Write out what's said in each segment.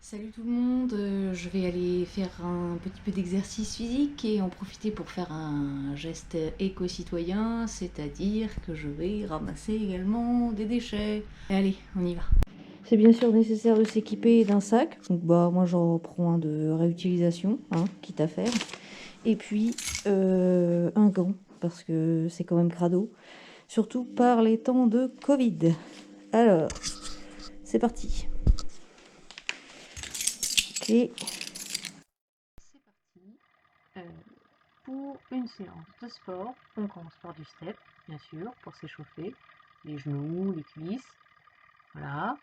Salut tout le monde, je vais aller faire un petit peu d'exercice physique et en profiter pour faire un geste éco-citoyen, c'est-à-dire que je vais ramasser également des déchets. Allez, on y va. C'est bien sûr nécessaire de s'équiper d'un sac, donc moi j'en prends un de réutilisation, hein, quitte à faire. Et puis un gant, parce que c'est quand même crado, surtout par les temps de Covid. Alors, c'est parti. Ok. C'est parti. Euh, pour une séance de sport, on commence par du step, bien sûr, pour s'échauffer, les genoux, les cuisses, voilà,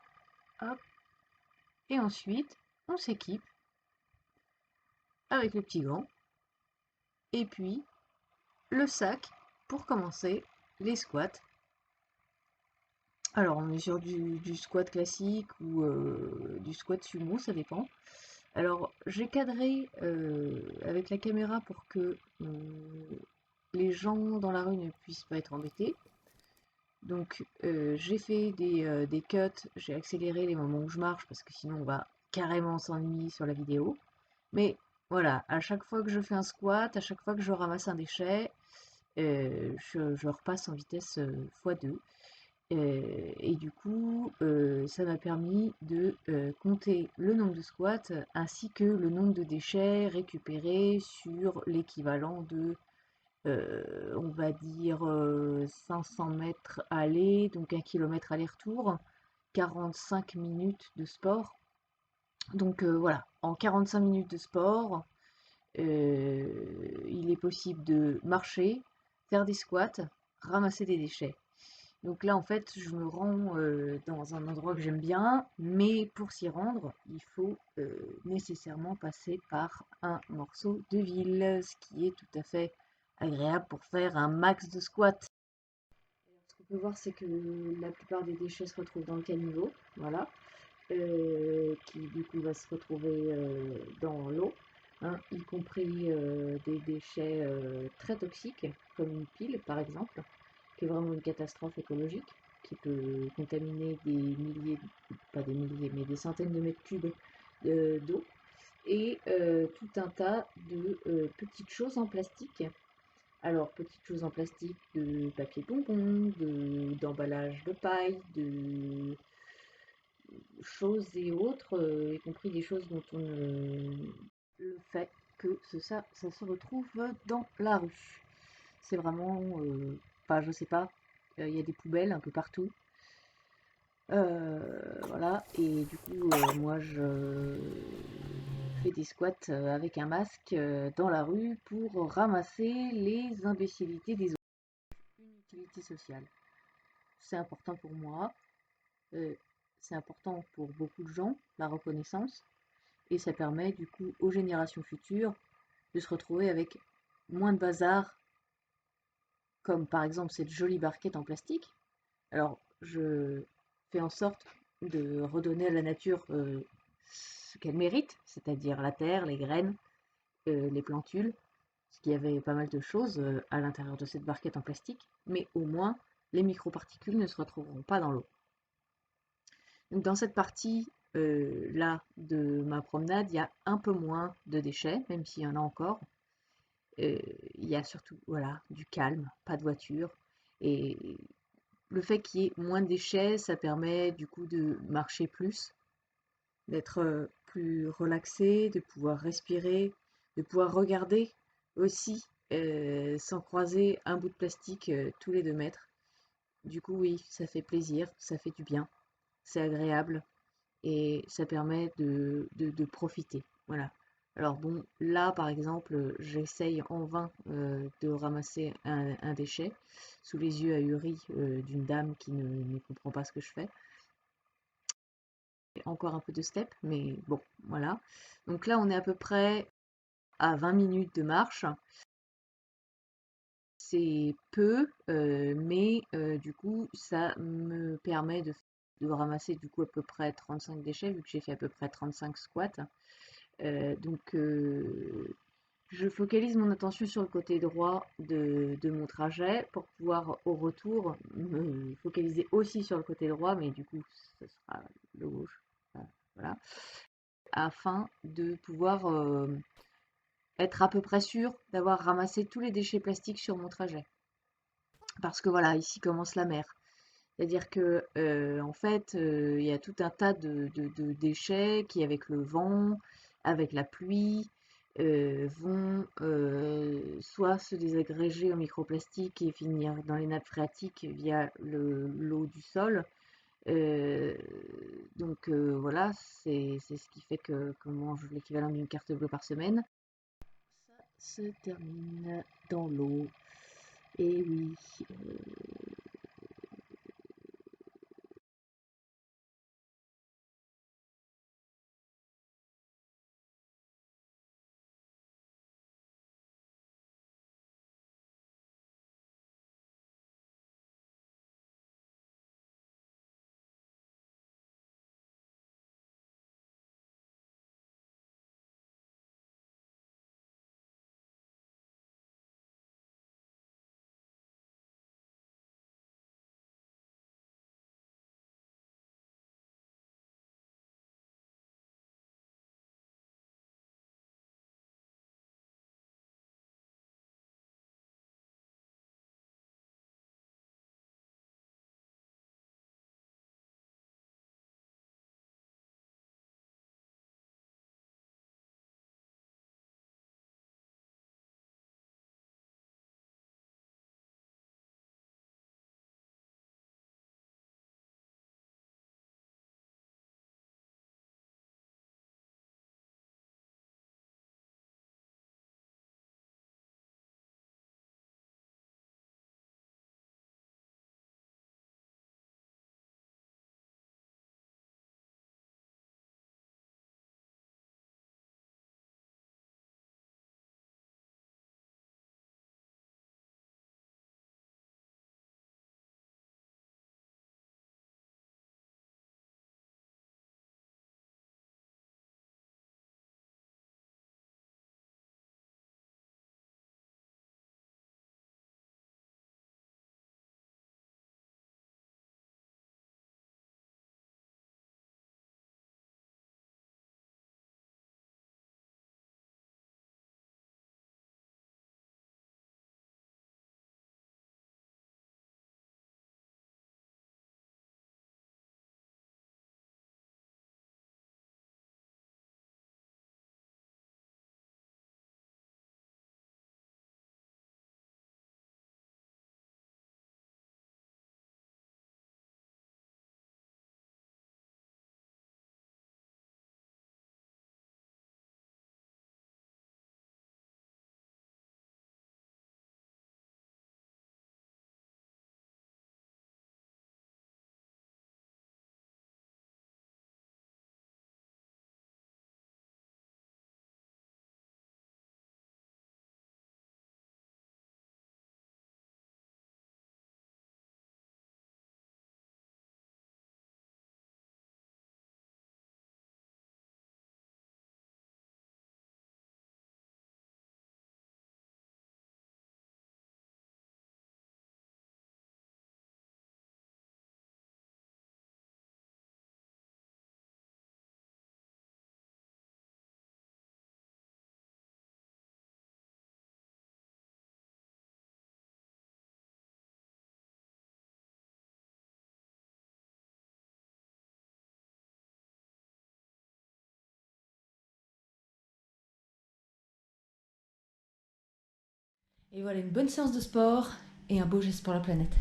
hop. Et ensuite, on s'équipe avec le petit gant, et puis le sac pour commencer les squats. Alors, on est sur du squat classique ou du squat sumo, ça dépend. Alors, j'ai cadré avec la caméra pour que les gens dans la rue ne puissent pas être embêtés. Donc j'ai fait des cuts, j'ai accéléré les moments où je marche parce que sinon on va carrément s'ennuyer sur la vidéo. Mais voilà, à chaque fois que je fais un squat, à chaque fois que je ramasse un déchet, je repasse en vitesse x2. Et du coup, ça m'a permis de compter le nombre de squats ainsi que le nombre de déchets récupérés sur l'équivalent de on va dire 500 mètres aller, donc 1 kilomètre aller-retour, 45 minutes de sport. Donc voilà, en 45 minutes de sport, il est possible de marcher, faire des squats, ramasser des déchets. Donc là, en fait, je me rends dans un endroit que j'aime bien, mais pour s'y rendre, il faut nécessairement passer par un morceau de ville, ce qui est tout à fait agréable pour faire un max de squats. Ce qu'on peut voir, c'est que la plupart des déchets se retrouvent dans le caniveau, voilà, qui du coup va se retrouver dans l'eau, hein, y compris des déchets très toxiques, comme une pile par exemple, qui est vraiment une catastrophe écologique, qui peut contaminer des milliers, pas des milliers, mais des centaines de mètres cubes d'eau, et tout un tas de petites choses en plastique. Alors, petites choses en plastique, de papier bonbon, d'emballage de paille, de choses et autres, y compris des choses dont on le fait que ça se retrouve dans la rue. C'est vraiment, enfin, je sais pas, il y a des poubelles un peu partout. Voilà, et du coup, moi je fais des squats avec un masque dans la rue pour ramasser les imbécilités des autres. Une utilité sociale. C'est important pour moi, euh, c'est important pour beaucoup de gens, la reconnaissance, et ça permet du coup aux générations futures de se retrouver avec moins de bazar, comme par exemple cette jolie barquette en plastique. Alors, je fais en sorte de redonner à la nature ce qu'elle mérite, c'est-à-dire la terre, les graines, les plantules, parce qu'il y avait pas mal de choses à l'intérieur de cette barquette en plastique, mais au moins les microparticules ne se retrouveront pas dans l'eau. Donc dans cette partie là de ma promenade, il y a un peu moins de déchets, même s'il y en a encore. Il y a surtout voilà, du calme, pas de voiture. Et le fait qu'il y ait moins de déchets, ça permet du coup de marcher plus, d'être plus relaxé, de pouvoir respirer, de pouvoir regarder aussi sans croiser un bout de plastique tous les 2 mètres. Du coup, oui, ça fait plaisir, ça fait du bien, c'est agréable et ça permet de profiter. Voilà. Alors bon, là par exemple, j'essaye en vain de ramasser un déchet sous les yeux ahuris d'une dame qui ne comprend pas ce que je fais. Encore un peu de step, mais bon, voilà. Donc là, on est à peu près à 20 minutes de marche. C'est peu, mais du coup, ça me permet de ramasser du coup à peu près 35 déchets, vu que j'ai fait à peu près 35 squats. Donc, je focalise mon attention sur le côté droit de mon trajet pour pouvoir au retour me focaliser aussi sur le côté droit, mais du coup, ce sera le gauche. Voilà. afin de pouvoir être à peu près sûr d'avoir ramassé tous les déchets plastiques sur mon trajet. Parce que voilà, ici commence la mer. C'est-à-dire que, en fait, il y a tout un tas de déchets qui, avec le vent, avec la pluie, vont, soit se désagréger au microplastique et finir dans les nappes phréatiques via l'eau du sol. Heu, donc voilà, c'est ce qui fait qu'on mange l'équivalent d'une carte bleue par semaine. Ça se termine dans l'eau. Et oui, Et voilà, une bonne séance de sport et un beau geste pour la planète.